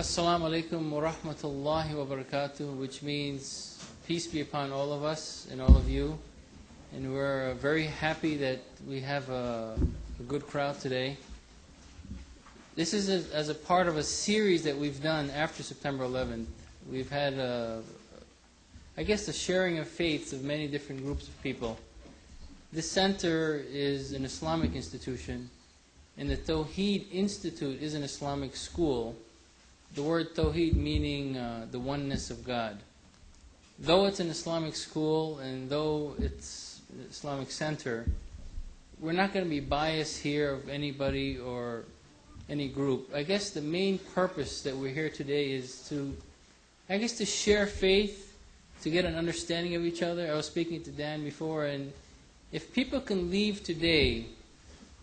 Assalamu alaikum wa rahmatullahi wa barakatuh, which means peace be upon all of us and all of you. And we're very happy that we have a good crowd today. This is as a part of a series that we've done after September 11th. We've had, I guess, the sharing of faiths of many different groups of people. This center is an Islamic institution, and the Tawheed Institute is an Islamic school. The word Tawheed meaning the oneness of God. Though it's an Islamic school and though it's an Islamic center, we're not going to be biased here of anybody or any group. I guess the main purpose that we're here today is to share faith, to get an understanding of each other. I was speaking to Dan before, and if people can leave today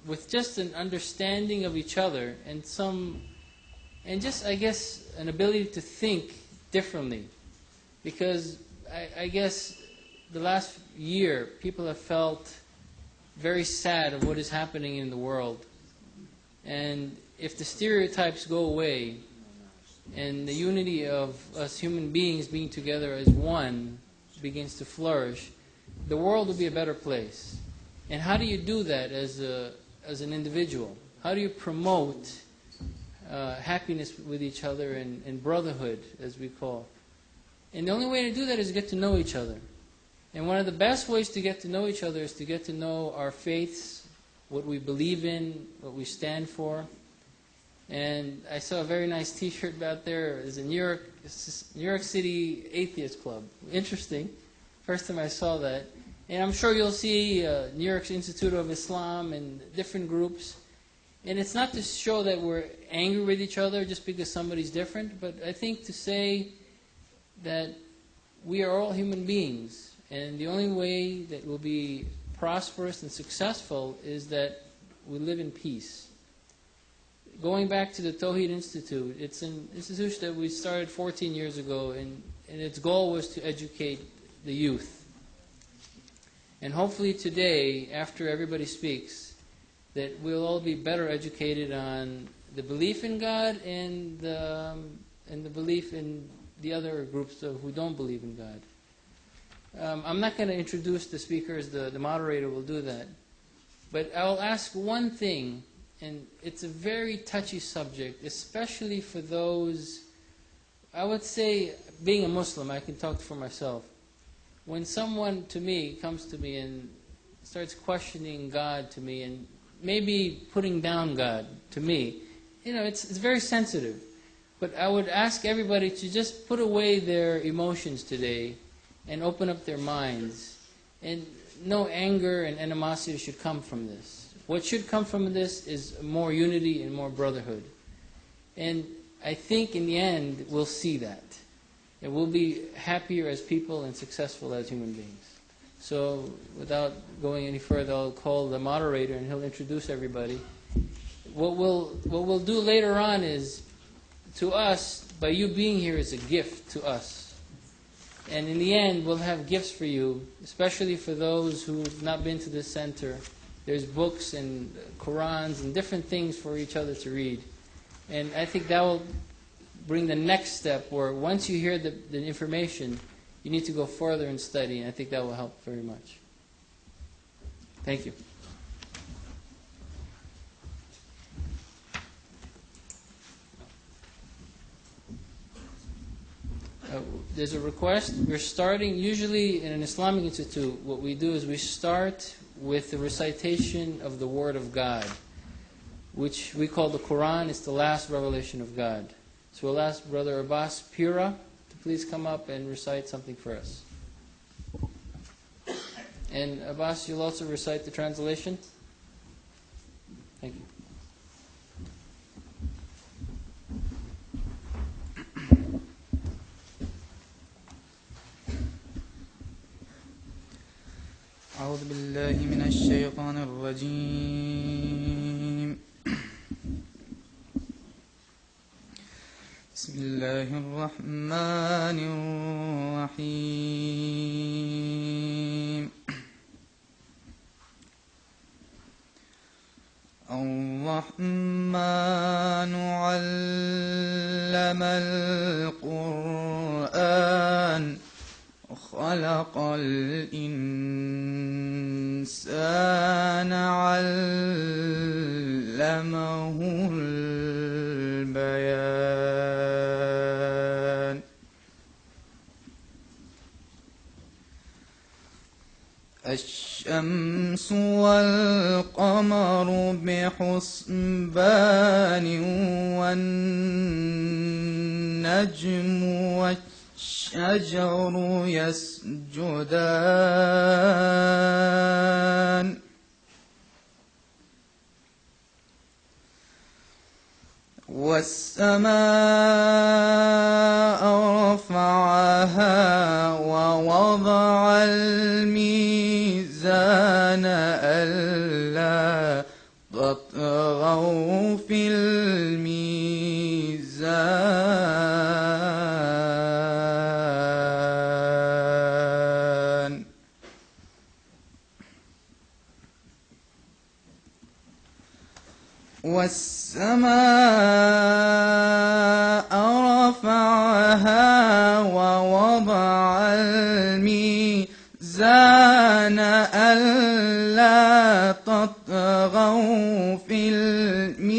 with just an understanding of each other and just, I guess, an ability to think differently. Because I guess the last year, people have felt very sad of what is happening in the world. And if the stereotypes go away, and the unity of us human beings being together as one begins to flourish, the world will be a better place. And how do you do that as an individual? How do you promote happiness with each other and brotherhood, as we call? And the only way to do that is get to know each other. And one of the best ways to get to know each other is to get to know our faiths, what we believe in, what we stand for. And I saw a very nice T-shirt out there. It's a New York City Atheist Club. Interesting. First time I saw that. And I'm sure you'll see New York's Institute of Islam and different groups. And it's not to show that we're angry with each other just because somebody's different, but I think to say that we are all human beings, and the only way that we'll be prosperous and successful is that we live in peace. Going back to the Tawheed Institute, it's an institution that we started 14 years ago, and its goal was to educate the youth. And hopefully today, after everybody speaks, that we'll all be better educated on the belief in God and the belief in the other groups who don't believe in God. I'm not going to introduce the speakers, the moderator will do that. But I'll ask one thing, and it's a very touchy subject, especially for those, I would say, being a Muslim, I can talk for myself. When someone comes to me and starts questioning God to me and maybe putting down God to me, it's very sensitive. But I would ask everybody to just put away their emotions today and open up their minds. And no anger and animosity should come from this. What should come from this is more unity and more brotherhood. And I think in the end we'll see that. And we'll be happier as people and successful as human beings. So without going any further, I'll call the moderator and he'll introduce everybody. What we'll do later on is, to us, by you being here is a gift to us. And in the end, we'll have gifts for you, especially for those who've not been to this center. There's books and Qur'ans and different things for each other to read. And I think that will bring the next step where once you hear the information, you need to go further and study, and I think that will help very much. Thank you. There's a request. We're starting, usually in an Islamic institute, what we do is we start with the recitation of the Word of God, which we call the Qur'an. It's the last revelation of God. So we'll ask Brother Abbas Pura to please come up and recite something for us. And Abbas, you'll also recite the translation? Thank you. أعوذ بالله من الشيطان الرجيم بسم الله الرحمن الرحيم الرحمن علم القرآن خلق الإنسان علمه البيان الشمس والقمر بحسبان والنجم والشجر يسجدان والسماء رفعها ووضع الميزان ألا تطغوا في الميزان والسماء رفعها ووضع الميزان ألا تطغوا في الميزان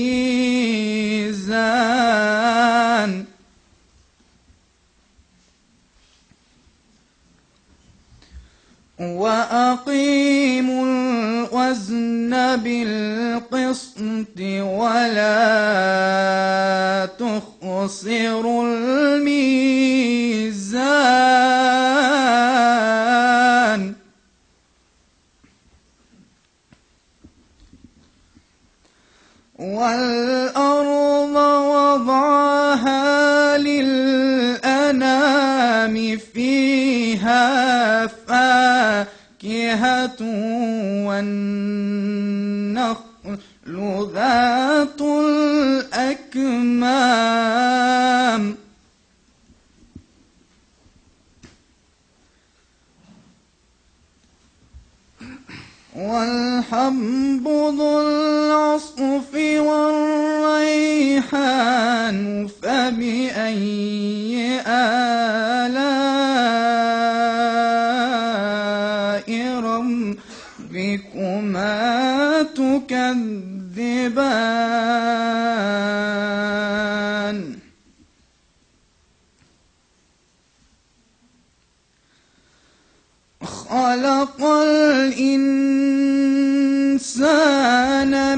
وأقيموا الوزن بالقسط ولا تخسروا الميزان والأرض وضعها للأنام فيها فاكهة والنخل ذات الأكمام والحب ذو العصف والريحان فبأي آلاء ربكما تكذبان خلق الإنسان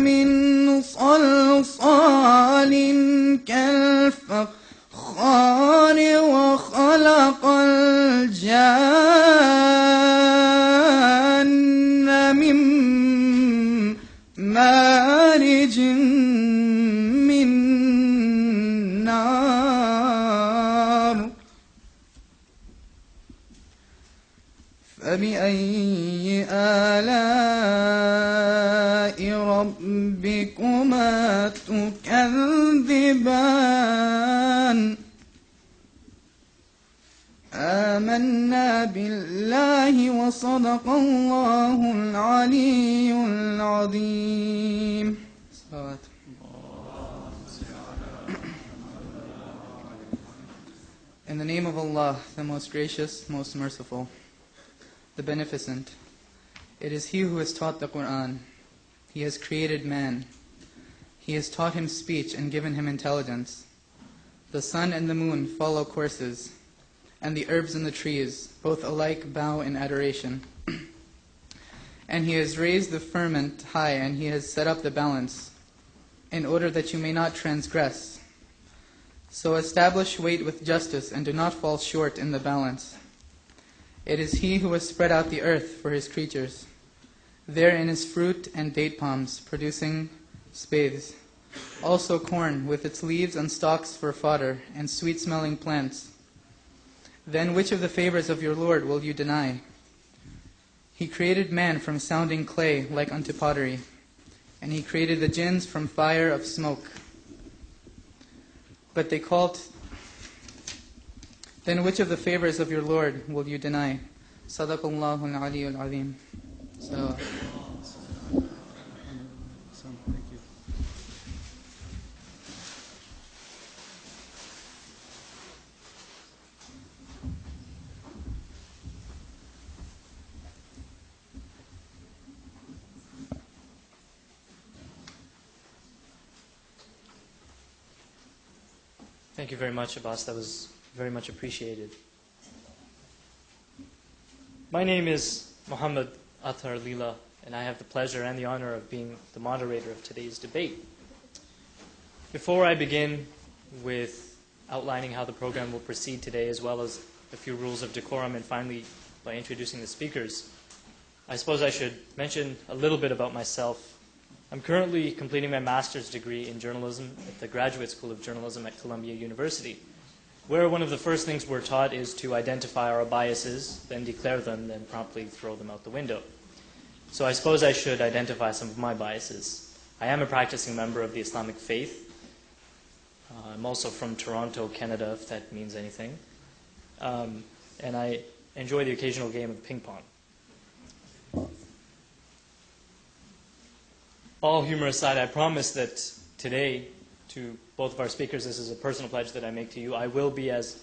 من صلصال كالفخار وخلق الجان من مارج من نار فبأي آلاء ربكما تكذبان آمنا بالله وصدق الله العلي العظيم. In the name of Allah, the most gracious, most merciful, the beneficent. It is He who has taught the Qur'an. He has created man. He has taught him speech and given him intelligence. The sun and the moon follow courses, and the herbs and the trees, both alike bow in adoration. And He has raised the firmament high, and He has set up the balance, in order that you may not transgress. So establish weight with justice, and do not fall short in the balance. It is He who has spread out the earth for His creatures. Therein is fruit and date palms, producing spathes. Also corn, with its leaves and stalks for fodder, and sweet-smelling plants. Then which of the favors of your Lord will you deny? He created man from sounding clay like unto pottery, and He created the jinns from fire of smoke. But they called... Then which of the favors of your Lord will you deny? Sadaqallahu al-Ali al-Azim. So... Thank you very much, Abbas. That was very much appreciated. My name is Muhammad Athar Leela, and I have the pleasure and the honor of being the moderator of today's debate. Before I begin with outlining how the program will proceed today, as well as a few rules of decorum, and finally by introducing the speakers, I suppose I should mention a little bit about myself. I'm currently completing my master's degree in journalism at the Graduate School of Journalism at Columbia University, where one of the first things we're taught is to identify our biases, then declare them, then promptly throw them out the window. So I suppose I should identify some of my biases. I am a practicing member of the Islamic faith. I'm also from Toronto, Canada, if that means anything. And I enjoy the occasional game of ping pong. All humor aside, I promise that today, to both of our speakers, this is a personal pledge that I make to you, I will be as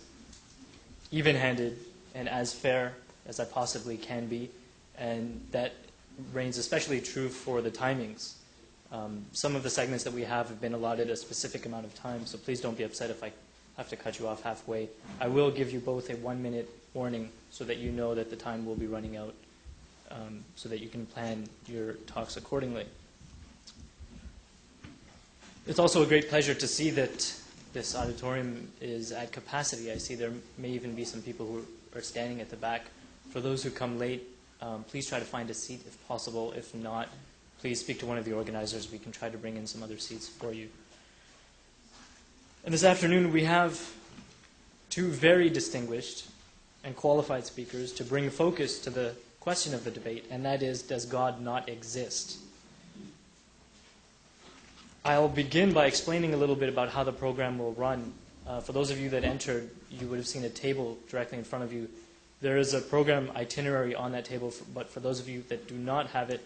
even-handed and as fair as I possibly can be, and that reigns especially true for the timings. Some of the segments that we have been allotted a specific amount of time, so please don't be upset if I have to cut you off halfway. I will give you both a 1-minute warning so that you know that the time will be running out, so that you can plan your talks accordingly. It's also a great pleasure to see that this auditorium is at capacity. I see there may even be some people who are standing at the back. For those who come late, please try to find a seat if possible. If not, please speak to one of the organizers. We can try to bring in some other seats for you. And this afternoon we have two very distinguished and qualified speakers to bring focus to the question of the debate, and that is, does God not exist? I'll begin by explaining a little bit about how the program will run. For those of you that entered, you would have seen a table directly in front of you. There is a program itinerary on that table, but for those of you that do not have it,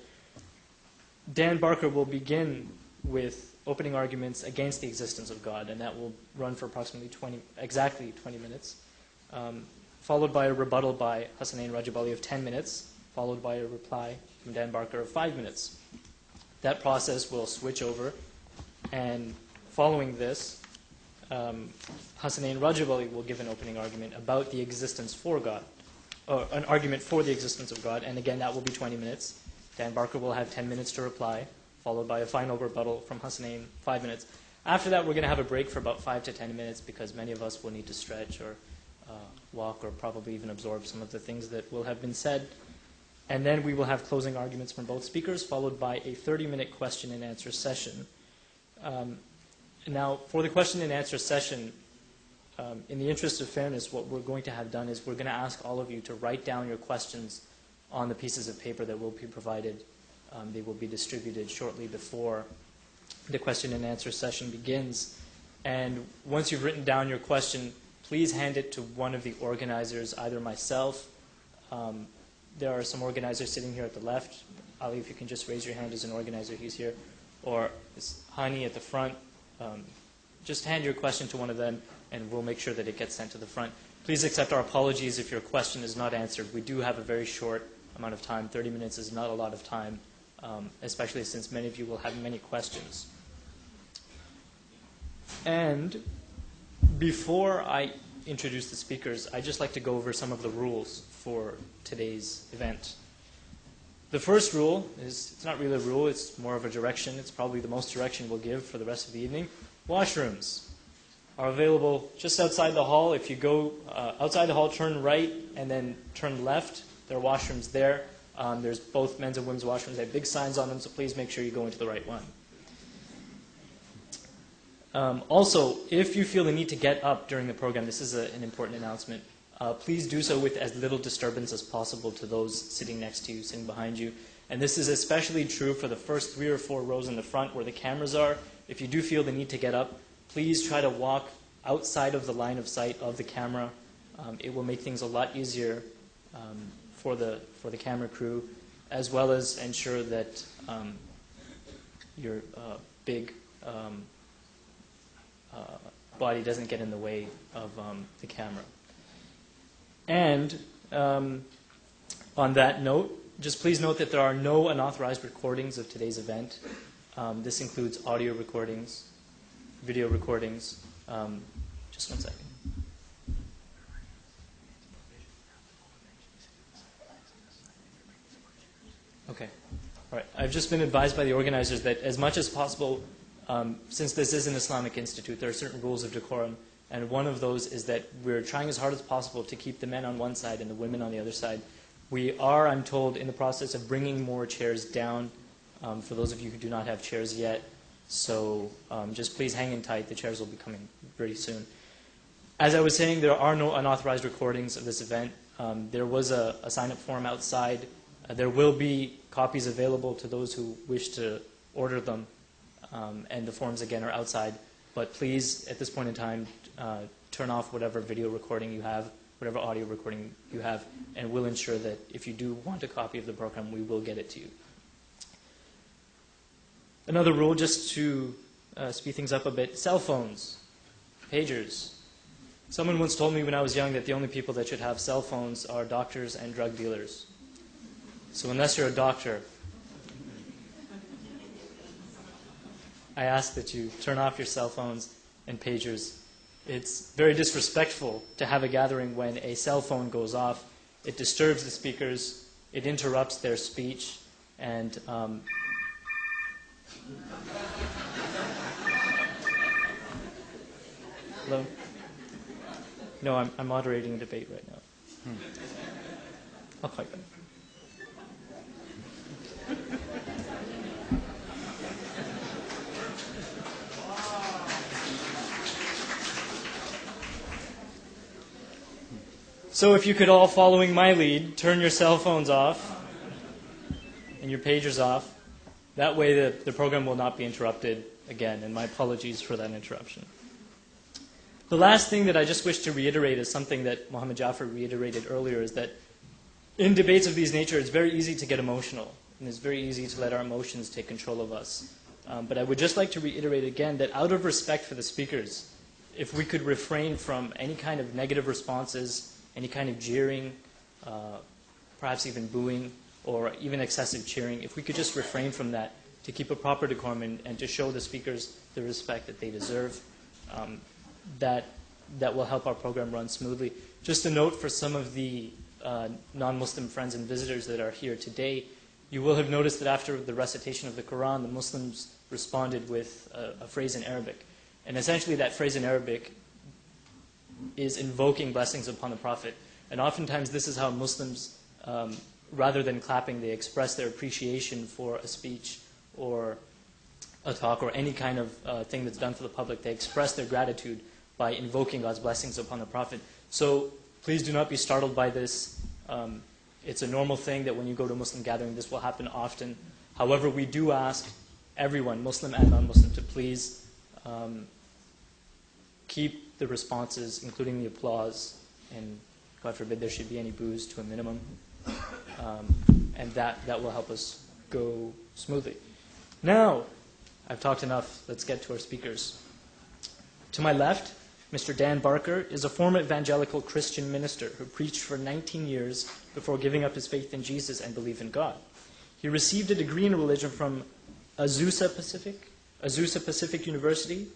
Dan Barker will begin with opening arguments against the existence of God, and that will run for approximately exactly 20 minutes, followed by a rebuttal by Hassanein Rajabali of 10 minutes, followed by a reply from Dan Barker of 5 minutes. That process will switch over. And following this, Hassanein Rajabali will give an opening argument about the existence for God, or an argument for the existence of God, and again, that will be 20 minutes. Dan Barker will have 10 minutes to reply, followed by a final rebuttal from Hassanein, 5 minutes. After that, we're going to have a break for about 5 to 10 minutes because many of us will need to stretch or walk or probably even absorb some of the things that will have been said. And then we will have closing arguments from both speakers, followed by a 30-minute question and answer session. Now, for the question and answer session, in the interest of fairness, what we're going to have done is we're going to ask all of you to write down your questions on the pieces of paper that will be provided. They will be distributed shortly before the question and answer session begins. And once you've written down your question, please hand it to one of the organizers, either myself. There are some organizers sitting here at the left. Ali, if you can just raise your hand as an organizer, he's here. Or Hani at the front. Just hand your question to one of them, and we'll make sure that it gets sent to the front. Please accept our apologies if your question is not answered. We do have a very short amount of time. 30 minutes is not a lot of time, especially since many of you will have many questions. And before I introduce the speakers, I'd just like to go over some of the rules for today's event. The first rule is, it's not really a rule, it's more of a direction. It's probably the most direction we'll give for the rest of the evening. Washrooms are available just outside the hall. If you go outside the hall, turn right and then turn left. There are washrooms there. There's both men's and women's washrooms. They have big signs on them, so please make sure you go into the right one. Also, if you feel the need to get up during the program, this is an important announcement. Please do so with as little disturbance as possible to those sitting next to you, sitting behind you. And this is especially true for the first 3 or 4 rows in the front where the cameras are. If you do feel the need to get up, please try to walk outside of the line of sight of the camera. It will make things a lot easier for the camera crew, as well as ensure that your big body doesn't get in the way of the camera. And on that note, just please note that there are no unauthorized recordings of today's event. This includes audio recordings, video recordings. Just Just one second. Okay. All right. I've just been advised by the organizers that as much as possible, since this is an Islamic institute, there are certain rules of decorum, and one of those is that we're trying as hard as possible to keep the men on one side and the women on the other side. We are, I'm told, in the process of bringing more chairs down for those of you who do not have chairs yet. So just please hang in tight. The chairs will be coming very soon. As I was saying, there are no unauthorized recordings of this event. There was a sign-up form outside. There will be copies available to those who wish to order them, and the forms, again, are outside. But please, at this point in time, turn off whatever video recording you have, whatever audio recording you have, and we'll ensure that if you do want a copy of the program, we will get it to you. Another rule, just to speed things up a bit, cell phones, pagers. Someone once told me when I was young that the only people that should have cell phones are doctors and drug dealers. So unless you're a doctor, I ask that you turn off your cell phones and pagers. It's very disrespectful to have a gathering when a cell phone goes off. It disturbs the speakers, it interrupts their speech, and hello? No, I'm moderating a debate right now. I'll call you back. So if you could all, following my lead, turn your cell phones off and your pagers off. That way the program will not be interrupted again, and my apologies for that interruption. The last thing that I just wish to reiterate is something that Muhammad Jafar reiterated earlier, is that in debates of these nature, it's very easy to get emotional, and it's very easy to let our emotions take control of us. But I would just like to reiterate again that out of respect for the speakers, if we could refrain from any kind of negative responses, any kind of jeering, perhaps even booing, or even excessive cheering, if we could just refrain from that to keep a proper decorum and to show the speakers the respect that they deserve, that will help our program run smoothly. Just a note for some of the non-Muslim friends and visitors that are here today, you will have noticed that after the recitation of the Qur'an, the Muslims responded with a phrase in Arabic. And essentially that phrase in Arabic is invoking blessings upon the Prophet. And oftentimes this is how Muslims, rather than clapping, they express their appreciation for a speech or a talk or any kind of thing that's done for the public. They express their gratitude by invoking God's blessings upon the Prophet. So please do not be startled by this. It's a normal thing that when you go to a Muslim gathering, this will happen often. However, we do ask everyone, Muslim and non-Muslim, to please keep the responses, including the applause, and God forbid there should be any boos, to a minimum. And that will help us go smoothly. Now, I've talked enough. Let's get to our speakers. To my left, Mr. Dan Barker is a former evangelical Christian minister who preached for 19 years before giving up his faith in Jesus and belief in God. He received a degree in religion from Azusa Pacific University,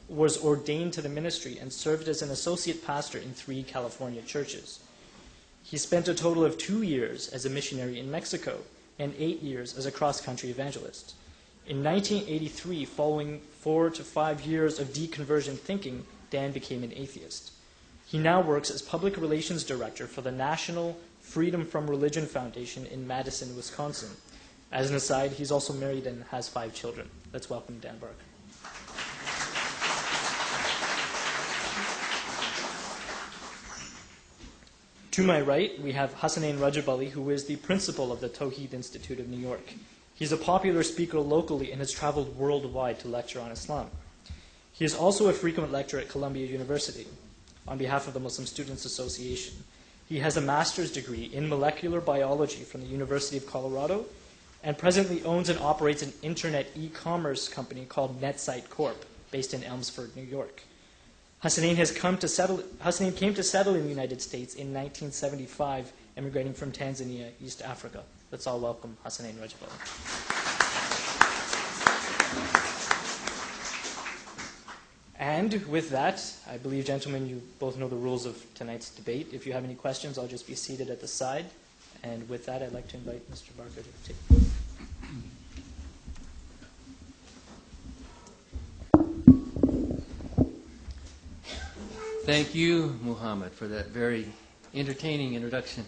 was ordained to the ministry, and served as an associate pastor in 3 California churches. He spent a total of 2 years as a missionary in Mexico and 8 years as a cross-country evangelist. In 1983, following 4 to 5 years of deconversion thinking, Dan became an atheist. He now works as public relations director for the National Freedom from Religion Foundation in Madison, Wisconsin. As an aside, he's also married and has 5 children. Let's welcome Dan Barker. To my right, we have Hassanein Rajab Ali, who is the principal of the Tawheed Institute of New York. He's a popular speaker locally and has traveled worldwide to lecture on Islam. He is also a frequent lecturer at Columbia University on behalf of the Muslim Students Association. He has a master's degree in molecular biology from the University of Colorado and presently owns and operates an internet e-commerce company called NetSite Corp, based in Elmsford, New York. Hassanein came to settle in the United States in 1975, immigrating from Tanzania, East Africa. Let's all welcome Hassanein Rajab Ali. And with that, I believe, gentlemen, you both know the rules of tonight's debate. If you have any questions, I'll just be seated at the side. And with that, I'd like to invite Mr. Barker to take. Thank you, Muhammad, for that very entertaining introduction.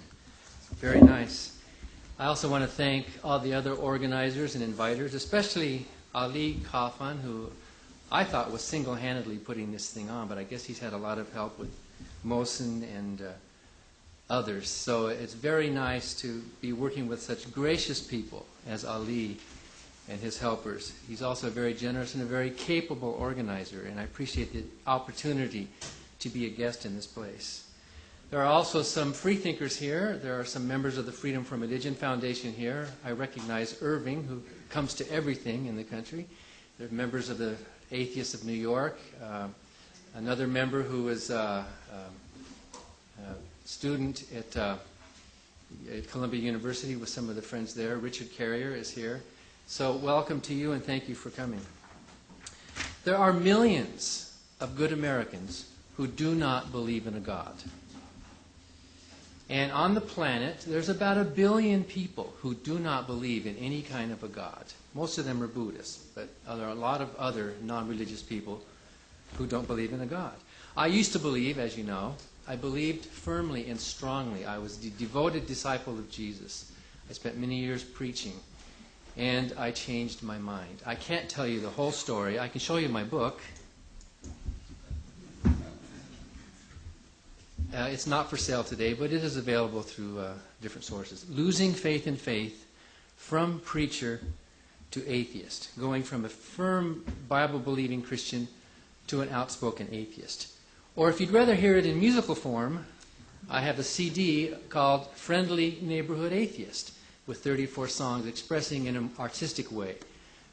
Very nice. I also want to thank all the other organizers and inviters, especially Ali Kafan, who I thought was single-handedly putting this thing on, but I guess he's had a lot of help with Mohsen and others. So it's very nice to be working with such gracious people as Ali and his helpers. He's also a very generous and a very capable organizer, and I appreciate the opportunity to be a guest in this place. There are also some freethinkers here. There are some members of the Freedom from Religion Foundation here. I recognize Irving, who comes to everything in the country. There are members of the Atheists of New York. Another member who is a student at Columbia University with some of the friends there. Richard Carrier is here. So welcome to you and thank you for coming. There are millions of good Americans who do not believe in a God. And on the planet, there's about 1 billion people who do not believe in any kind of a God. Most of them are Buddhists, but there are a lot of other non-religious people who don't believe in a God. I used to believe, as you know, I believed firmly and strongly. I was the devoted disciple of Jesus. I spent many years preaching, and I changed my mind. I can't tell you the whole story. I can show you my book. It's not for sale today, but it is available through different sources. Losing Faith in Faith, From Preacher to Atheist. Going from a firm Bible-believing Christian to an outspoken atheist. Or if you'd rather hear it in musical form, I have a CD called Friendly Neighborhood Atheist, with 34 songs expressing in an artistic way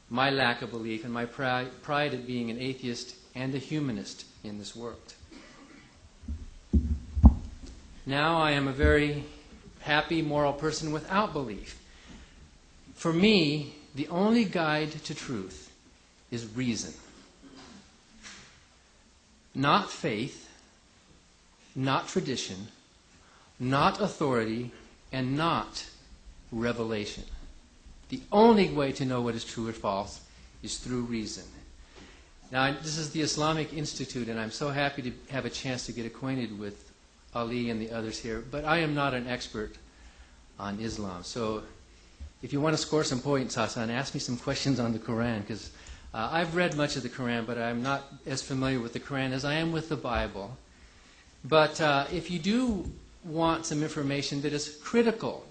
my lack of belief and my pride at being an atheist and a humanist in this world. Now I am a very happy, moral person without belief. For me, the only guide to truth is reason. Not faith, not tradition, not authority, and not revelation. The only way to know what is true or false is through reason. Now, this is the Islamic Institute, and I'm so happy to have a chance to get acquainted with Ali and the others here, but I am not an expert on Islam. So if you want to score some points, Hassan, ask me some questions on the Qur'an, because I've read much of the Qur'an, but I'm not as familiar with the Qur'an as I am with the Bible. But if you do want some information that is critical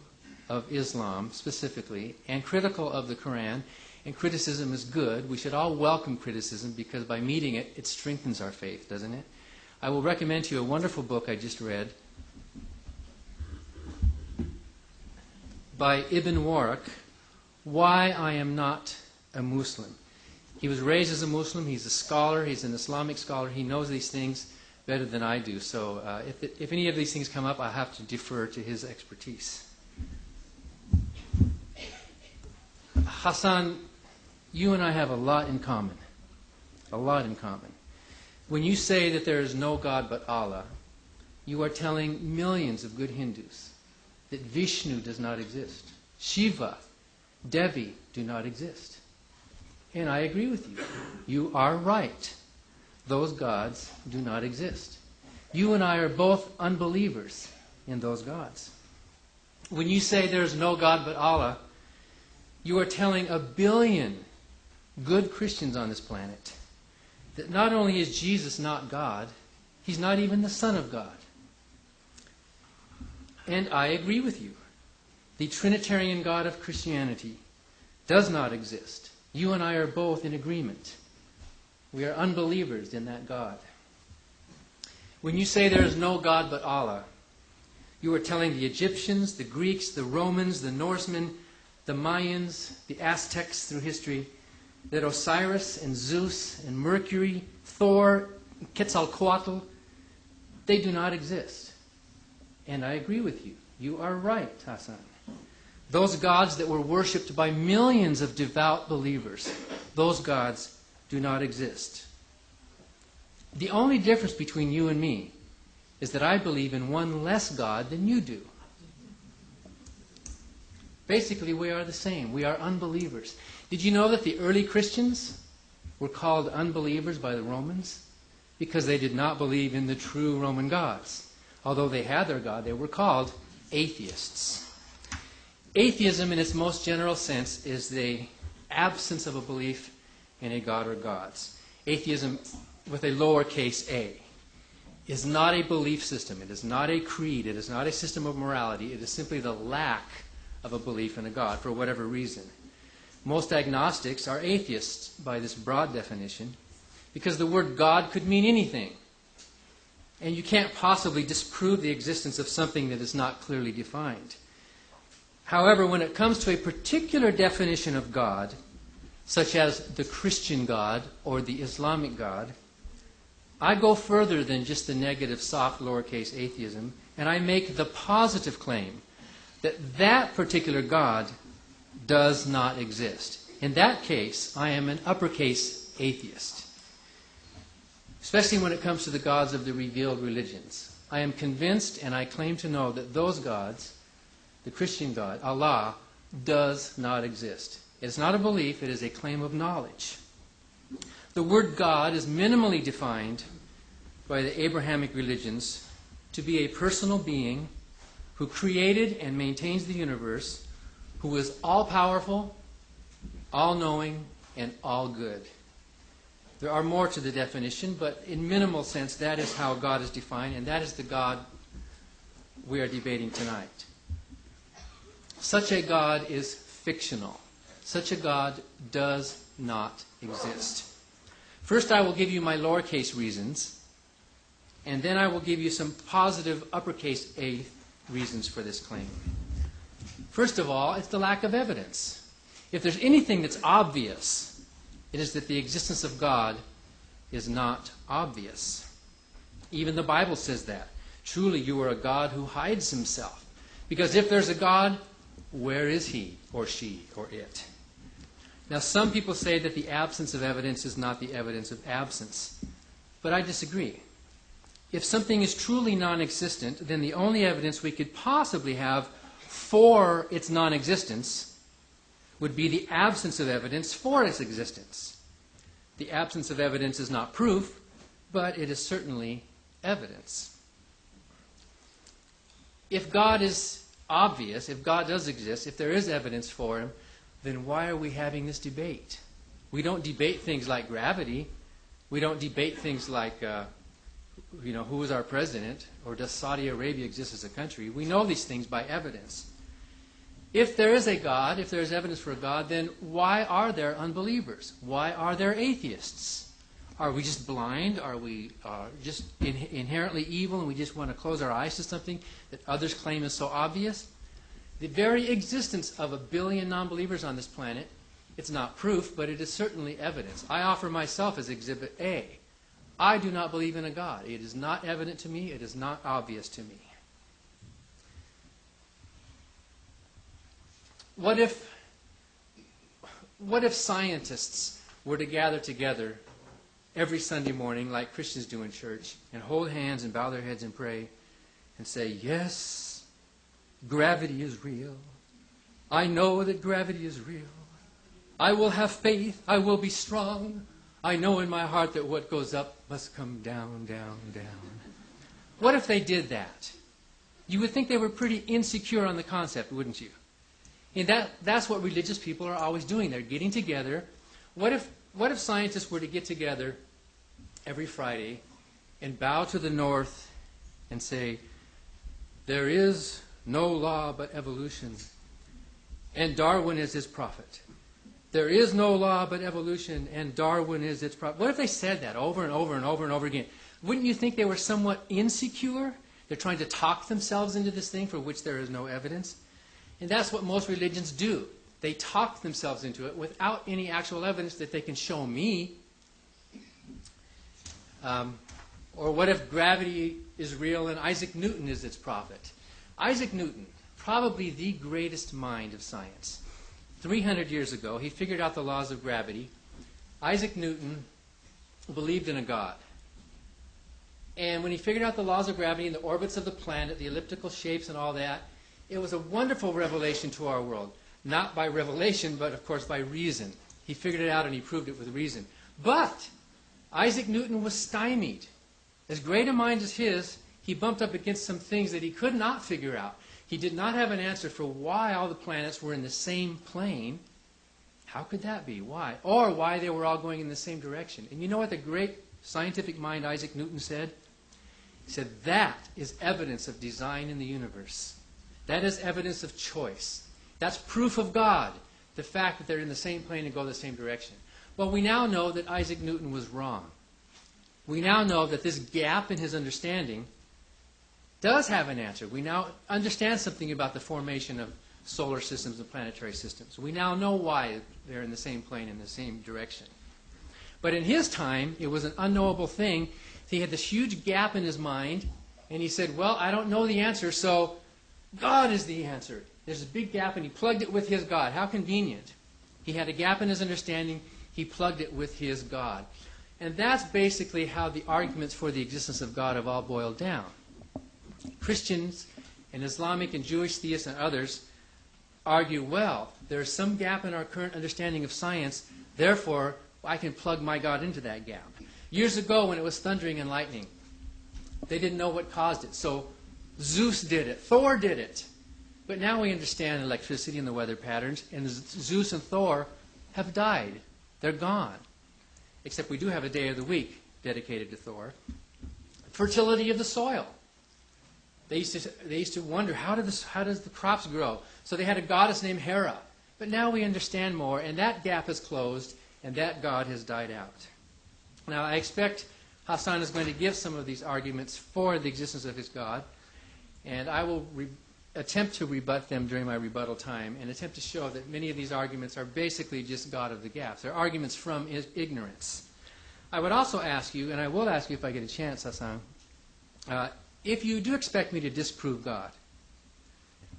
of Islam specifically, and critical of the Qur'an, and criticism is good, we should all welcome criticism, because by meeting it, it strengthens our faith, doesn't it? I will recommend to you a wonderful book I just read by Ibn Warraq, Why I Am Not a Muslim. He was raised as a Muslim. He's a scholar. He's an Islamic scholar. He knows these things better than I do. So if any of these things come up, I have to defer to his expertise. Hassan, you and I have a lot in common. A lot in common. When you say that there is no God but Allah, you are telling millions of good Hindus that Vishnu does not exist. Shiva, Devi do not exist. And I agree with you. You are right. Those gods do not exist. You and I are both unbelievers in those gods. When you say there is no God but Allah, you are telling 1 billion good Christians on this planet that not only is Jesus not God, he's not even the Son of God. And I agree with you. The Trinitarian God of Christianity does not exist. You and I are both in agreement. We are unbelievers in that God. When you say there is no God but Allah, you are telling the Egyptians, the Greeks, the Romans, the Norsemen, the Mayans, the Aztecs through history, that Osiris and Zeus and Mercury, Thor, Quetzalcoatl, they do not exist. And I agree with you. You are right, Hassan. Those gods that were worshipped by millions of devout believers, those gods do not exist. The only difference between you and me is that I believe in one less God than you do. Basically, we are the same. We are unbelievers. Did you know that the early Christians were called unbelievers by the Romans? Because they did not believe in the true Roman gods. Although they had their God, they were called atheists. Atheism, in its most general sense, is the absence of a belief in a God or gods. Atheism, with a lowercase a, is not a belief system. It is not a creed. It is not a system of morality. It is simply the lack of a belief in a God for whatever reason. Most agnostics are atheists by this broad definition because the word God could mean anything. And you can't possibly disprove the existence of something that is not clearly defined. However, when it comes to a particular definition of God, such as the Christian God or the Islamic God, I go further than just the negative, soft, lowercase atheism, and I make the positive claim that that particular God does not exist. In that case, I am an uppercase atheist. Especially when it comes to the gods of the revealed religions. I am convinced and I claim to know that those gods, the Christian God, Allah, does not exist. It is not a belief, it is a claim of knowledge. The word God is minimally defined by the Abrahamic religions to be a personal being who created and maintains the universe, who is all-powerful, all-knowing, and all-good. There are more to the definition, but in minimal sense, that is how God is defined, and that is the God we are debating tonight. Such a God is fictional. Such a God does not exist. First, I will give you my lowercase reasons, and then I will give you some positive uppercase A reasons for this claim. First of all, it's the lack of evidence. If there's anything that's obvious, it is that the existence of God is not obvious. Even the Bible says that. Truly, you are a God who hides himself. Because if there's a God, where is he or she or it? Now, some people say that the absence of evidence is not the evidence of absence. But I disagree. If something is truly non-existent, then the only evidence we could possibly have for its non-existence would be the absence of evidence for its existence. The absence of evidence is not proof, but it is certainly evidence. If God is obvious, if God does exist, if there is evidence for him, then why are we having this debate? We don't debate things like gravity. We don't debate things like, who is our president, or does Saudi Arabia exist as a country? We know these things by evidence. If there is a God, if there is evidence for a God, then why are there unbelievers? Why are there atheists? Are we just blind? Are we just inherently evil and we just want to close our eyes to something that others claim is so obvious? The very existence of 1 billion non-believers on this planet, it's not proof, but it is certainly evidence. I offer myself as Exhibit A. I do not believe in a God. It is not evident to me. It is not obvious to me. What if scientists were to gather together every Sunday morning like Christians do in church and hold hands and bow their heads and pray and say, yes, gravity is real. I know that gravity is real. I will have faith. I will be strong. I know in my heart that what goes up must come down, down, down. What if they did that? You would think they were pretty insecure on the concept, wouldn't you? And that's what religious people are always doing. They're getting together. What if scientists were to get together every Friday and bow to the north and say, there is no law but evolution, and Darwin is his prophet. There is no law but evolution, and Darwin is its prophet. What if they said that over and over and over and over again? Wouldn't you think they were somewhat insecure? They're trying to talk themselves into this thing for which there is no evidence. And that's what most religions do. They talk themselves into it without any actual evidence that they can show me. Or what if gravity is real and Isaac Newton is its prophet? Isaac Newton, probably the greatest mind of science. 300 years ago, he figured out the laws of gravity. Isaac Newton believed in a God. And when he figured out the laws of gravity and the orbits of the planet, the elliptical shapes and all that, it was a wonderful revelation to our world. Not by revelation, but of course by reason. He figured it out and he proved it with reason. But Isaac Newton was stymied. As great a mind as his, he bumped up against some things that he could not figure out. He did not have an answer for why all the planets were in the same plane. How could that be? Why? Or why they were all going in the same direction. And you know what the great scientific mind Isaac Newton said? He said, that is evidence of design in the universe. That is evidence of choice. That's proof of God, the fact that they're in the same plane and go the same direction. Well, we now know that Isaac Newton was wrong. We now know that this gap in his understanding does have an answer. We now understand something about the formation of solar systems and planetary systems. We now know why they're in the same plane, in the same direction. But in his time, it was an unknowable thing. He had this huge gap in his mind, and he said, well, I don't know the answer, so God is the answer. There's a big gap, and he plugged it with his God. How convenient. He had a gap in his understanding. He plugged it with his God. And that's basically how the arguments for the existence of God have all boiled down. Christians and Islamic and Jewish theists and others argue, well, there's some gap in our current understanding of science, therefore I can plug my God into that gap. Years ago when it was thundering and lightning, they didn't know what caused it, so Zeus did it, Thor did it. But now we understand electricity and the weather patterns, and Zeus and Thor have died. They're gone. Except we do have a day of the week dedicated to Thor. Fertility of the soil. They used to wonder, how does the crops grow? So they had a goddess named Hera. But now we understand more, and that gap is closed, and that God has died out. Now, I expect Hassan is going to give some of these arguments for the existence of his God, and I will attempt to rebut them during my rebuttal time and attempt to show that many of these arguments are basically just God of the gaps. They're arguments from ignorance. I would also ask you, and I will ask you if I get a chance, Hassan, if you do expect me to disprove God,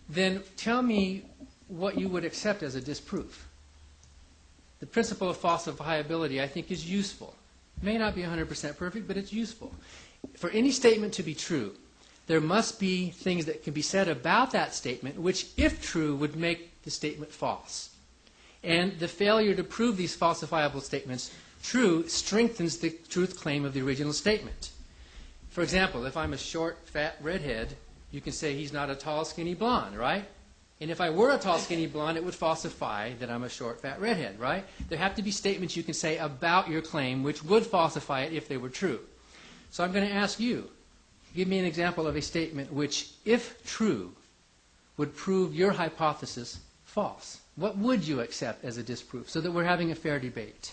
then tell me what you would accept as a disproof. The principle of falsifiability, I think, is useful. It may not be 100% perfect, but it's useful. For any statement to be true, there must be things that can be said about that statement which, if true, would make the statement false. And the failure to prove these falsifiable statements true strengthens the truth claim of the original statement. For example, if I'm a short, fat redhead, you can say he's not a tall, skinny blonde, right? And if I were a tall, skinny blonde, it would falsify that I'm a short, fat redhead, right? There have to be statements you can say about your claim which would falsify it if they were true. So I'm going to ask you, give me an example of a statement which, if true, would prove your hypothesis false. What would you accept as a disproof so that we're having a fair debate?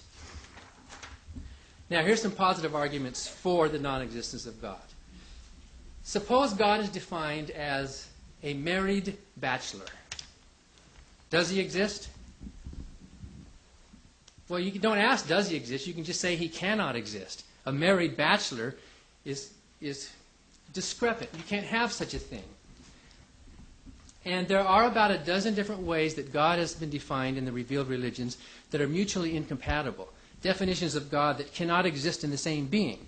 Now, here's some positive arguments for the non-existence of God. Suppose God is defined as a married bachelor. Does he exist? Well, you don't ask, does he exist? You can just say he cannot exist. A married bachelor is discrepant. You can't have such a thing. And there are about a dozen different ways that God has been defined in the revealed religions that are mutually incompatible. Definitions of God that cannot exist in the same being.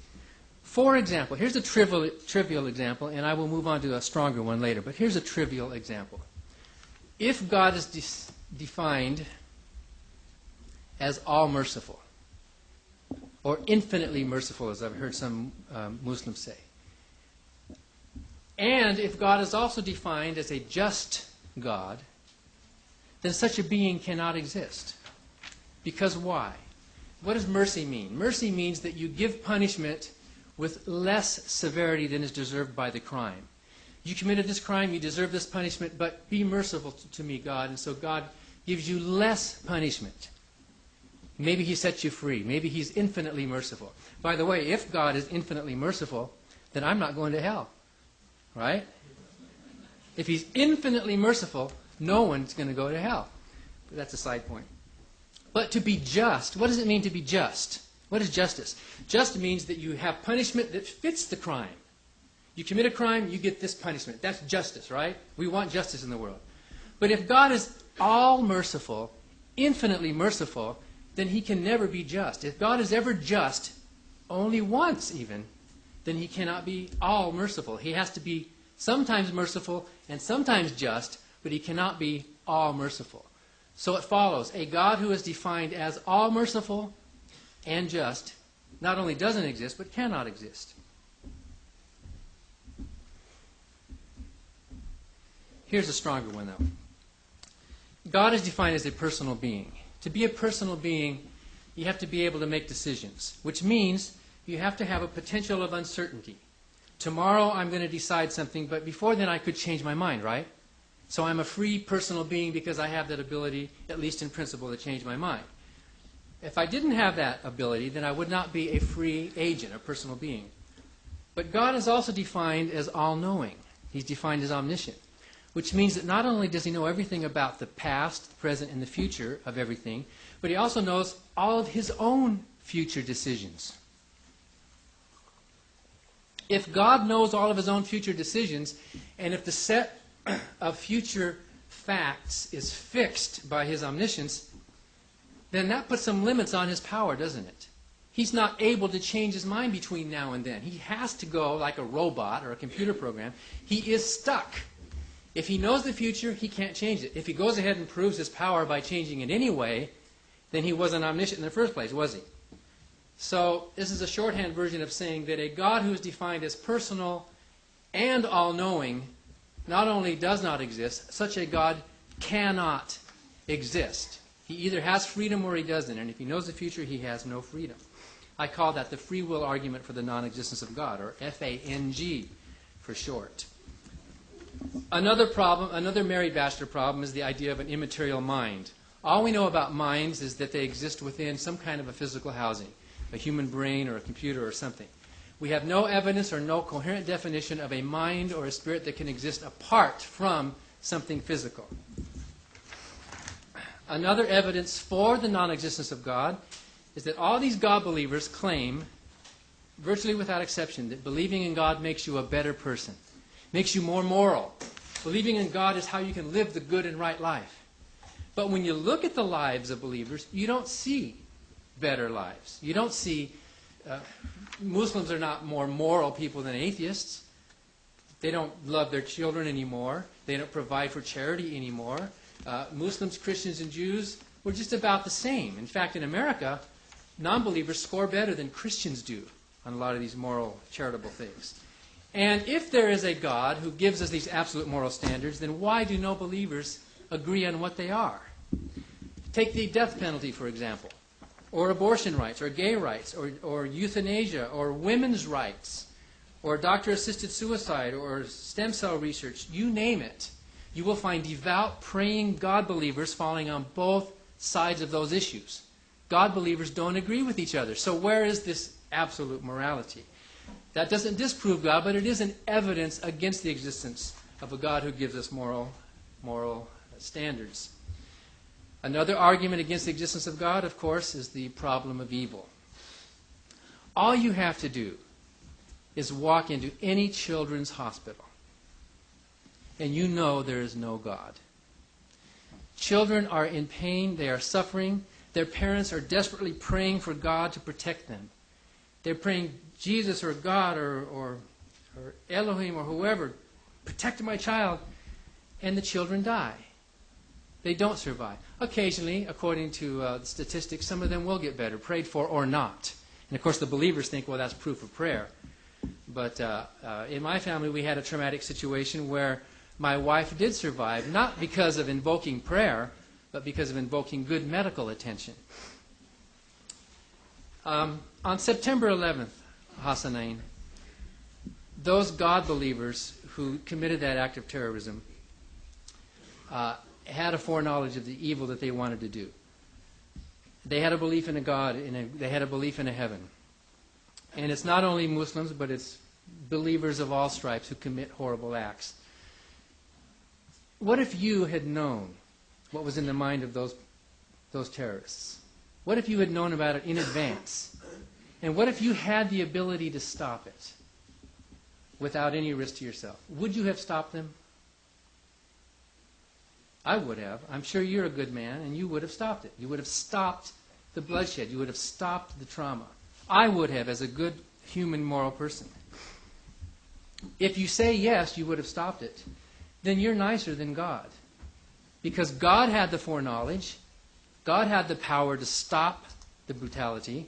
For example, here's a trivial example, and I will move on to a stronger one later, but here's a trivial example. If God is defined as all-merciful, or infinitely merciful, as I've heard some Muslims say, and if God is also defined as a just God, then such a being cannot exist. Because why? What does mercy mean? Mercy means that you give punishment with less severity than is deserved by the crime. You committed this crime, you deserve this punishment, but be merciful to me, God. And so God gives you less punishment. Maybe he sets you free. Maybe he's infinitely merciful. By the way, if God is infinitely merciful, then I'm not going to hell. Right? If he's infinitely merciful, no one's going to go to hell. But that's a side point. But to be just, what does it mean to be just? What is justice? Just means that you have punishment that fits the crime. You commit a crime, you get this punishment. That's justice, right? We want justice in the world. But if God is all merciful, infinitely merciful, then he can never be just. If God is ever just, only once even, then he cannot be all merciful. He has to be sometimes merciful and sometimes just, but he cannot be all merciful. So it follows, a God who is defined as all merciful and just not only doesn't exist, but cannot exist. Here's a stronger one, though. God is defined as a personal being. To be a personal being, you have to be able to make decisions, which means you have to have a potential of uncertainty. Tomorrow I'm going to decide something, but before then I could change my mind, right? So I'm a free personal being because I have that ability, at least in principle, to change my mind. If I didn't have that ability, then I would not be a free agent, a personal being. But God is also defined as all-knowing. He's defined as omniscient, which means that not only does he know everything about the past, the present, and the future of everything, but he also knows all of his own future decisions. If God knows all of his own future decisions, and if the set of future facts is fixed by his omniscience, then that puts some limits on his power, doesn't it? He's not able to change his mind between now and then. He has to go like a robot or a computer program. He is stuck. If he knows the future, he can't change it. If he goes ahead and proves his power by changing it anyway, then he wasn't omniscient in the first place, was he? So this is a shorthand version of saying that a God who is defined as personal and all-knowing not only does not exist, such a God cannot exist. He either has freedom or he doesn't, and if he knows the future, he has no freedom. I call that the free will argument for the non-existence of God, or FANG for short. Another problem, another Mary Bachelor problem, is the idea of an immaterial mind. All we know about minds is that they exist within some kind of a physical housing, a human brain or a computer or something. We have no evidence or no coherent definition of a mind or a spirit that can exist apart from something physical. Another evidence for the non-existence of God is that all these God believers claim, virtually without exception, that believing in God makes you a better person, makes you more moral. Believing in God is how you can live the good and right life. But when you look at the lives of believers, you don't see better lives. You don't see... Muslims are not more moral people than atheists. They don't love their children anymore. They don't provide for charity anymore. Muslims, Christians, and Jews were just about the same. In fact, in America, non-believers score better than Christians do on a lot of these moral, charitable things. And if there is a God who gives us these absolute moral standards, then why do no believers agree on what they are? Take the death penalty, for example, or abortion rights, or gay rights, or euthanasia, or women's rights, or doctor-assisted suicide, or stem cell research. You name it. You will find devout, praying God believers falling on both sides of those issues. God believers don't agree with each other. So where is this absolute morality? That doesn't disprove God, but it is an evidence against the existence of a God who gives us moral standards. Another argument against the existence of God, of course, is the problem of evil. All you have to do is walk into any children's hospital, and you know there is no God. Children are in pain, they are suffering, their parents are desperately praying for God to protect them. They're praying, Jesus or God or Elohim or whoever, protect my child, and the children die. They don't survive. Occasionally, according to statistics, some of them will get better, prayed for or not. And of course the believers think, well, that's proof of prayer. But in my family we had a traumatic situation where my wife did survive, not because of invoking prayer, but because of invoking good medical attention. On September 11th, Hassanain, those God believers who committed that act of terrorism had a foreknowledge of the evil that they wanted to do. They had a belief in a God, they had a belief in a heaven. And it's not only Muslims, but it's believers of all stripes who commit horrible acts. What if you had known what was in the mind of those terrorists? What if you had known about it in advance? And what if you had the ability to stop it without any risk to yourself? Would you have stopped them? I would have. I'm sure you're a good man, and you would have stopped it. You would have stopped the bloodshed. You would have stopped the trauma. I would have, as a good human moral person. If you say yes, you would have stopped it. Then you're nicer than God. Because God had the foreknowledge. God had the power to stop the brutality.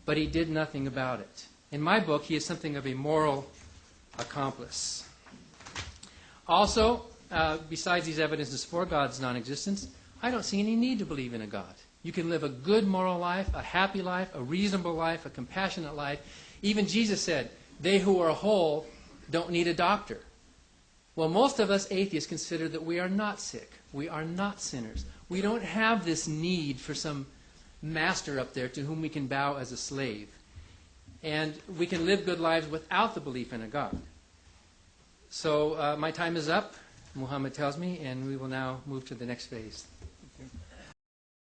But he did nothing about it. In my book, he is something of a moral accomplice. Also, besides these evidences for God's non-existence, I don't see any need to believe in a God. You can live a good moral life, a happy life, a reasonable life, a compassionate life. Even Jesus said, they who are whole don't need a doctor. Well, most of us atheists consider that we are not sick. We are not sinners. We don't have this need for some master up there to whom we can bow as a slave. And we can live good lives without the belief in a God. So my time is up, Muhammad tells me, and we will now move to the next phase.